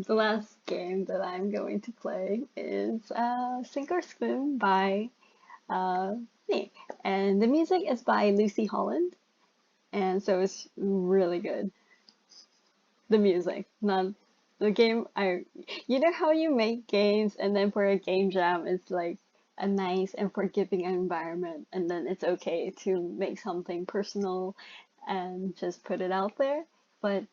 The last game that I'm going to play is Sink or Swim by uh, me. And the music is by Lucy Holland, and so it's really good. The music, not the game. You know how you make games, and then for a game jam, it's like a nice and forgiving environment, and then it's okay to make something personal and just put it out there. But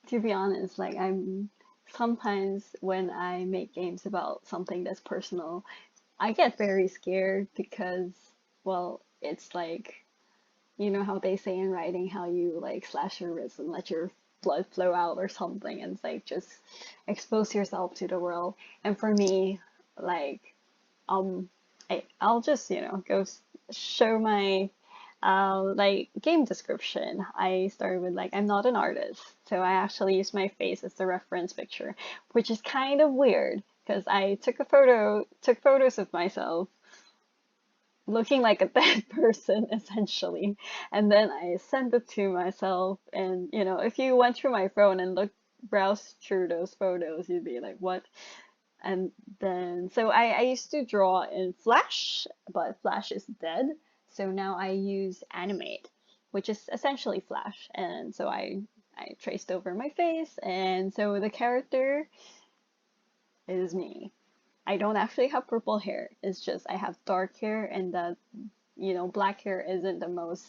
to be honest, like I'm sometimes when I make games about something that's personal, I get very scared because, well, it's like, you know how they say in writing how you like slash your wrist and let your blood flow out or something, and it's like just expose yourself to the world. And for me, like, um, I'll just, go show my like game description. I started with like I'm not an artist, so I actually use my face as the reference picture, which is kind of weird because I took photos of myself looking like a dead person essentially, and then I sent it to myself. And if you went through my phone and browsed through those photos, you'd be like, what? And then, so I used to draw in Flash, but Flash is dead. So now I use Animate, which is essentially Flash. And so I traced over my face, and so the character is me. I don't actually have purple hair. It's just I have dark hair, and that, black hair isn't the most,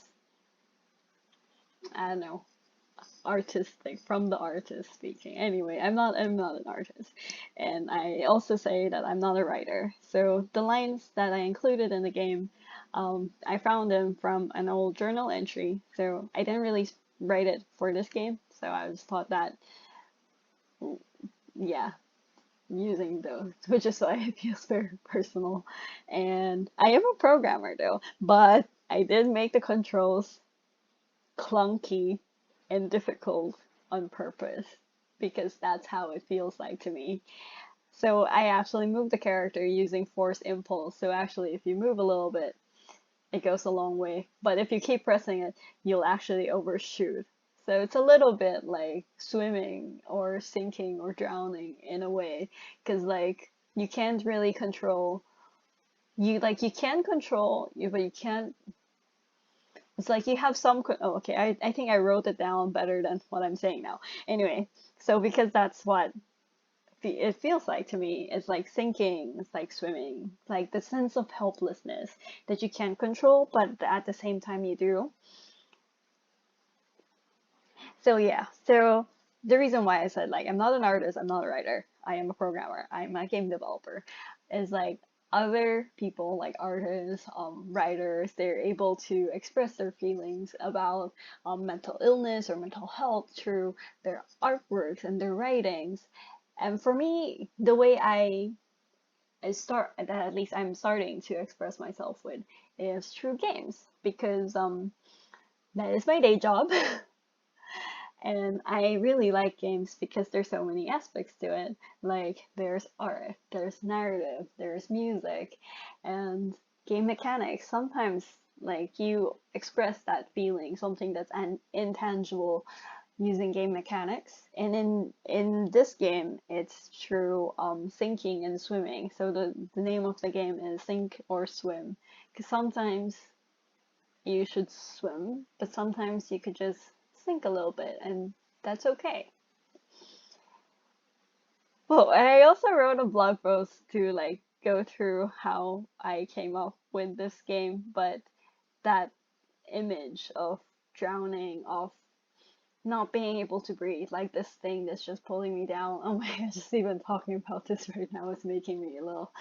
I don't know, artistic from the artist speaking. Anyway, I'm not an artist. And I also say that I'm not a writer. So the lines that I included in the game, I found them from an old journal entry. So I didn't really write it for this game. So I just thought that, yeah, using those, which is why it feels very personal. And I am a programmer though, but I did make the controls clunky and difficult on purpose because that's how it feels like to me. So I actually move the character using force impulse. So actually, if you move a little bit, it goes a long way. But if you keep pressing it, you'll actually overshoot. So it's a little bit like swimming or sinking or drowning in a way, because like you can't really control you can control you, but you can't. It's like you have some. Oh, okay. I think I wrote it down better than what I'm saying now. Anyway, so because that's what it feels like to me. It's like sinking, it's like swimming, like the sense of helplessness that you can't control, but at the same time you do. So yeah, so the reason why I said like I'm not an artist, I'm not a writer, I am a programmer, I'm a game developer, is like other people like artists, writers, they're able to express their feelings about mental illness or mental health through their artworks and their writings. And for me, the way I start that at least I'm starting to express myself with is through games because that is my day job. And I really like games because there's so many aspects to it. Like there's art, there's narrative, there's music, and game mechanics. Sometimes like you express that feeling, something that's an intangible using game mechanics. And in this game, it's through sinking and swimming. So the name of the game is Sink or Swim. Because sometimes you should swim, but sometimes you could just sink a little bit, and that's okay. Well, I also wrote a blog post to like go through how I came up with this game, but that image of drowning, of not being able to breathe, like this thing that's just pulling me down. Oh my god, just even talking about this right now is making me a little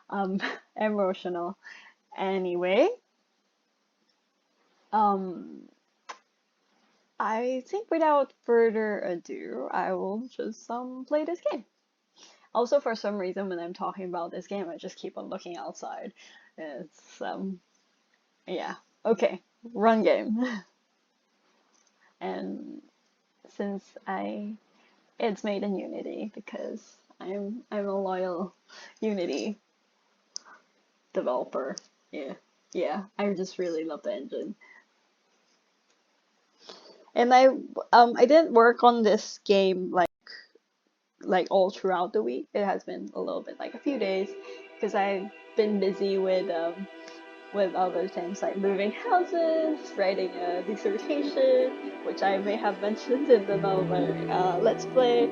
um emotional. Anyway, um I think without further ado, I will just play this game. Also, for some reason, when I'm talking about this game, I just keep on looking outside. It's yeah. Okay, run game. And since it's made in Unity because I'm a loyal Unity developer. Yeah, yeah. I just really love the engine. And I didn't work on this game like all throughout the week. It has been a little bit like a few days because I've been busy with other things like moving houses, writing a dissertation, which I may have mentioned in another Let's Play.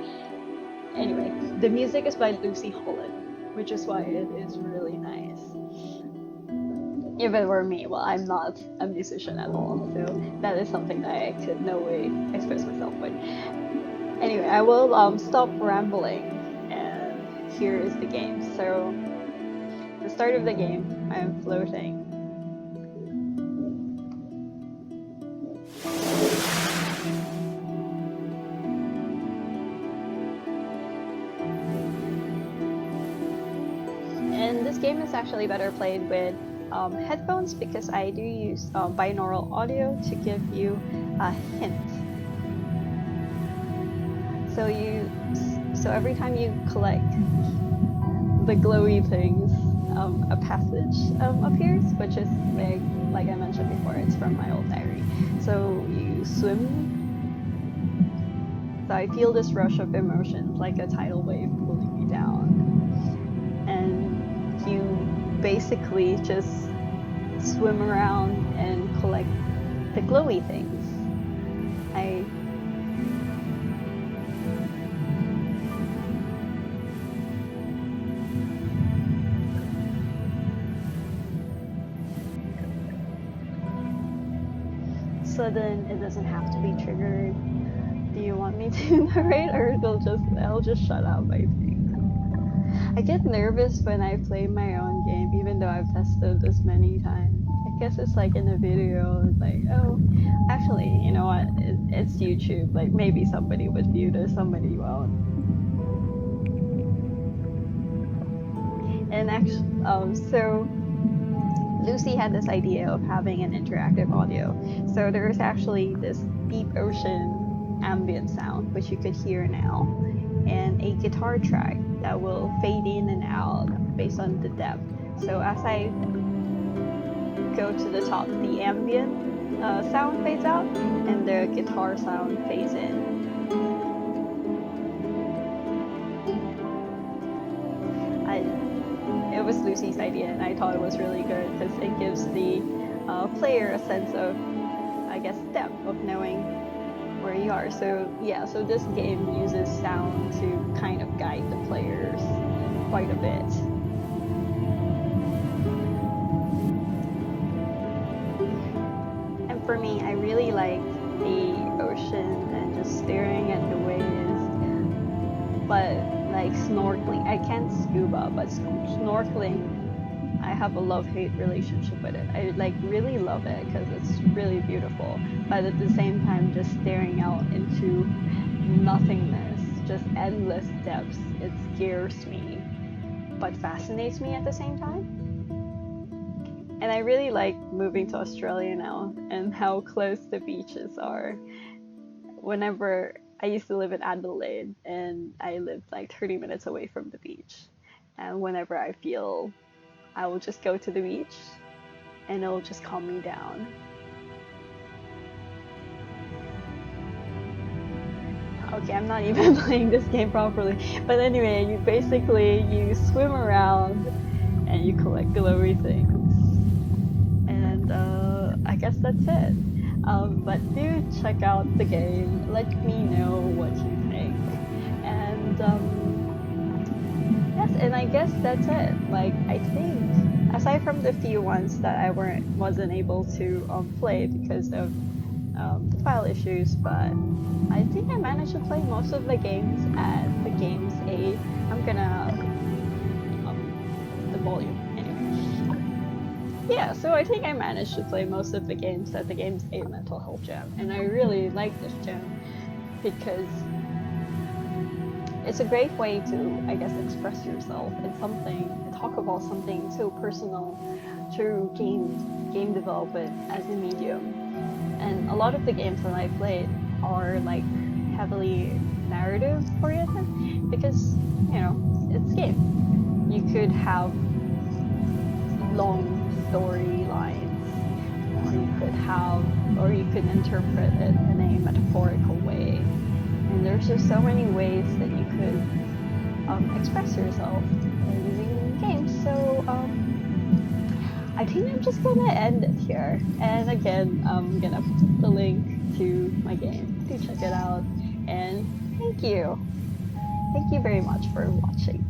Anyway, the music is by Lucy Holland, which is why it is really nice. If it were me, well, I'm not a musician at all, so that is something that I could no way express myself with. Anyway, I will stop rambling, and here is the game. So, the start of the game, I am floating. And this game is actually better played with headphones because I do use binaural audio to give you a hint. So every time you collect the glowy things, a passage appears, which is like I mentioned before, it's from my old diary. So you swim. So I feel this rush of emotions like a tidal wave pulling me down. And you basically just swim around and collect the glowy things. So then it doesn't have to be triggered. Do you want me to narrate, or I'll just shut up, I think. I get nervous when I play my own game, even though I've tested this many times. I guess it's like in a video, it's like, oh, actually, you know what, it's YouTube, like maybe somebody would view this, somebody won't. And actually, so Lucy had this idea of having an interactive audio. So there's actually this deep ocean ambient sound, which you could hear now, and a guitar track that will fade in and out based on the depth. So as I go to the top, the ambient sound fades out and the guitar sound fades in. It was Lucy's idea, and I thought it was really good because it gives the player a sense of, I guess, depth of knowing where you are. So yeah, so this game uses sound to kind of guide the players quite a bit. And for me, I really like the ocean and just staring at the waves, but like snorkeling, I can't scuba, but snorkeling, I have a love-hate relationship with it. I like really love it because it's really beautiful, but at the same time, just staring out into nothingness, just endless depths, it scares me, but fascinates me at the same time. And I really like moving to Australia now and how close the beaches are. Whenever I used to live in Adelaide, and I lived like 30 minutes away from the beach. And whenever I feel, I will just go to the beach, and it'll just calm me down. Okay, I'm not even playing this game properly. But anyway, you swim around, and you collect glowy things. And I guess that's it. But do check out the game. Let me know what you think. And yes, and I guess that's it. Like, I think aside from the few ones that I wasn't able to play because of the file issues, but I think I managed to play most of the games at the game's A. I'm gonna the volume. Yeah, so I think I managed to play most of the games at the game's A Mental Health Jam, and I really like this jam because it's a great way to, I guess, express yourself in something, talk about something so personal through game development as a medium. And a lot of the games that I played are like heavily narrative oriented because, you know, it's a game. You could have long storylines, or you could have, or you could interpret it in a metaphorical way. And there's just so many ways that you could express yourself using games. So I think I'm just gonna end it here. And again, I'm gonna put the link to my game to check it out. And thank you. Thank you very much for watching.